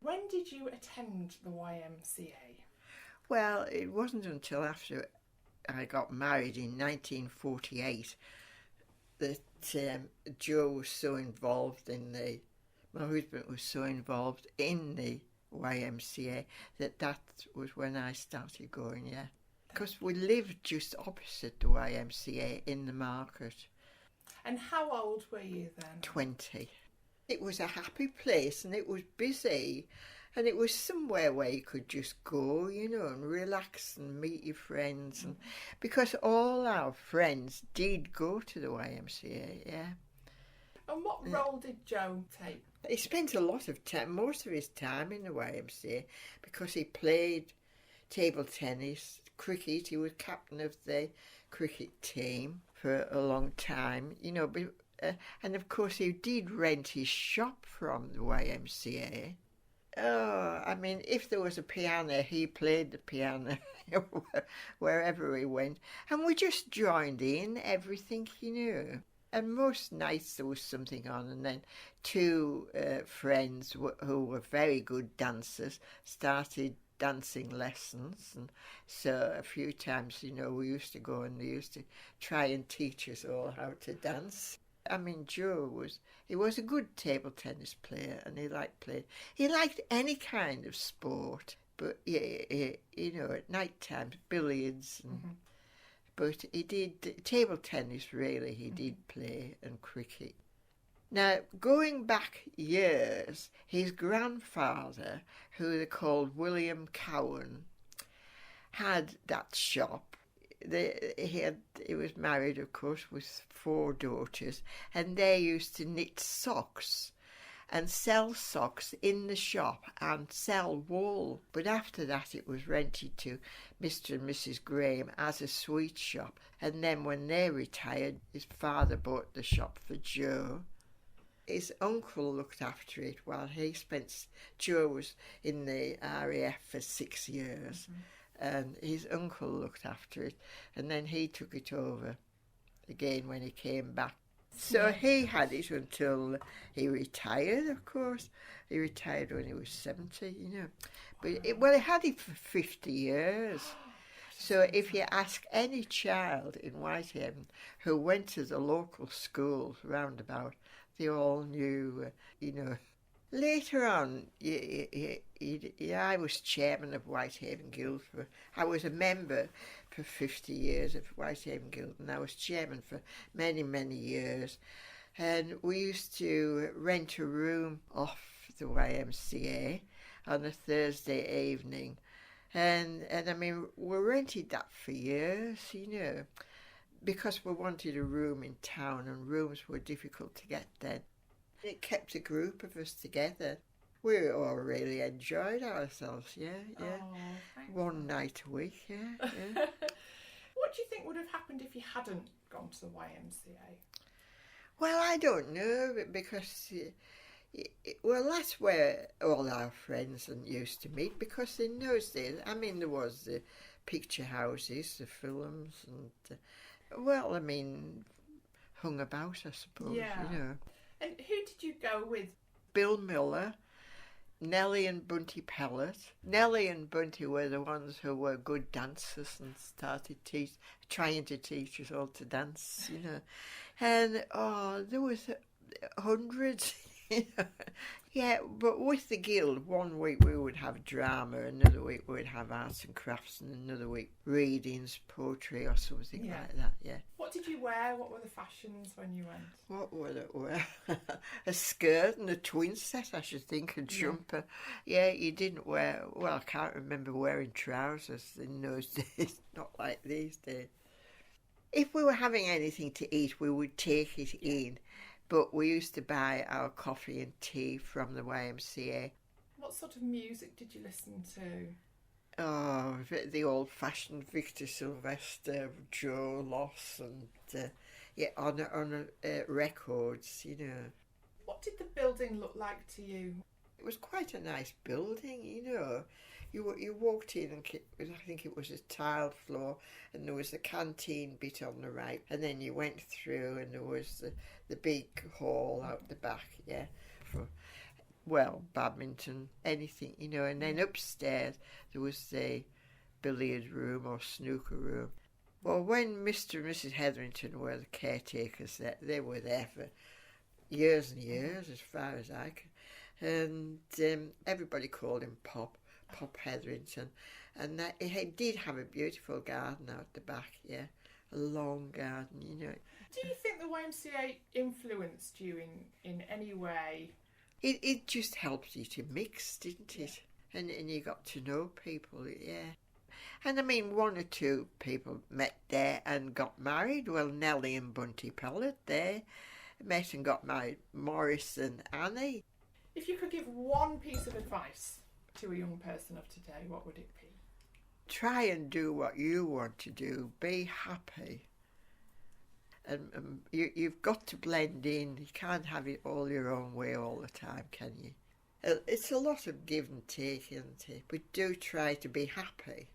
When did you attend the YMCA? Well, it wasn't until after I got married in 1948 that Joe was so involved my husband was so involved in the YMCA that was when I started going, yeah. Because we lived just opposite the YMCA in the market. And how old were you then? 20. It was a happy place and it was busy and it was somewhere where you could just go, and relax and meet your friends. And because all our friends did go to the YMCA, yeah. And what role did Joe take? He spent a lot of time, most of his time in the YMCA because he played table tennis, cricket. He was captain of the cricket team for a long time, and of course he did rent his shop from the YMCA. Oh, I mean, if there was a piano, he played the piano wherever we went. And we just joined in everything, And most nights there was something on, and then two friends who were very good dancers started dancing lessons, and so a few times, we used to go and they used to try and teach us all how to dance. I mean, Joe was a good table tennis player, and he liked any kind of sport, but at night time billiards and but he did table tennis, really, he did play, and cricket. Now, going back years, his grandfather, who they called William Cowan, had that shop. He was married, of course, with 4 daughters, and they used to knit socks and sell socks in the shop and sell wool. But after that it was rented to Mr. and Mrs. Graham as a sweet shop, and then when they retired, his father bought the shop for Joe. His uncle looked after it while Joe was in the RAF for 6 years, and his uncle looked after it, and then he took it over again when he came back. So he had it until he retired, of course. He retired when he was 70, But he had it for 50 years. So if you ask any child in Whitehaven who went to the local schools roundabout, they all knew, Later on, I was chairman of Whitehaven Guild. I was a member for 50 years of Whitehaven Guild, and I was chairman for many, many years. And we used to rent a room off the YMCA on a Thursday evening. And I mean, we rented that for years, because we wanted a room in town, and rooms were difficult to get then. It kept a group of us together. We all really enjoyed ourselves, yeah. Oh, One night a week, yeah. What do you think would have happened if you hadn't gone to the YMCA? Well, I don't know, because, that's where all our friends used to meet, because in those days, I mean, there was the picture houses, the films, and, hung about, I suppose, And who did you go with? Bill Miller, Nellie and Bunty Pellet. Nellie and Bunty were the ones who were good dancers and started trying to teach us all to dance, And, there was hundreds, Yeah, but with the guild, one week we would have drama, another week we would have arts and crafts, and another week readings, poetry or something like that, yeah. What did you wear? What were the fashions when you went? What would it wear? A skirt and a twin set, I should think, a jumper. Yeah, you didn't wear, I can't remember wearing trousers in those days, not like these days. If we were having anything to eat, we would take it in. But we used to buy our coffee and tea from the YMCA. What sort of music did you listen to? Oh, the old-fashioned Victor Sylvester, Joe Loss, and on records, What did the building look like to you? It was quite a nice building, You walked in and I think it was a tiled floor, and there was the canteen bit on the right, and then you went through and there was the big hall out the back, well, badminton, anything, you know. And then upstairs there was the billiard room or snooker room. Well, when Mr. and Mrs. Hetherington were the caretakers, they were there for years and years, as far as I can. And everybody called him Pop Hetherington. And that, he did have a beautiful garden out the back, yeah. A long garden, you know. Do you think the YMCA influenced you in any way? It just helped you to mix, didn't it? Yeah. And you got to know people, yeah. And I mean, one or two people met there and got married. Well, Nellie and Bunty Pellet, they met and got married. Morris and Annie. If you could give one piece of advice to a young person of today, what would it be? Try and do what you want to do. Be happy. And you've got to blend in. You can't have it all your own way all the time, can you? It's a lot of give and take, isn't it? But do try to be happy.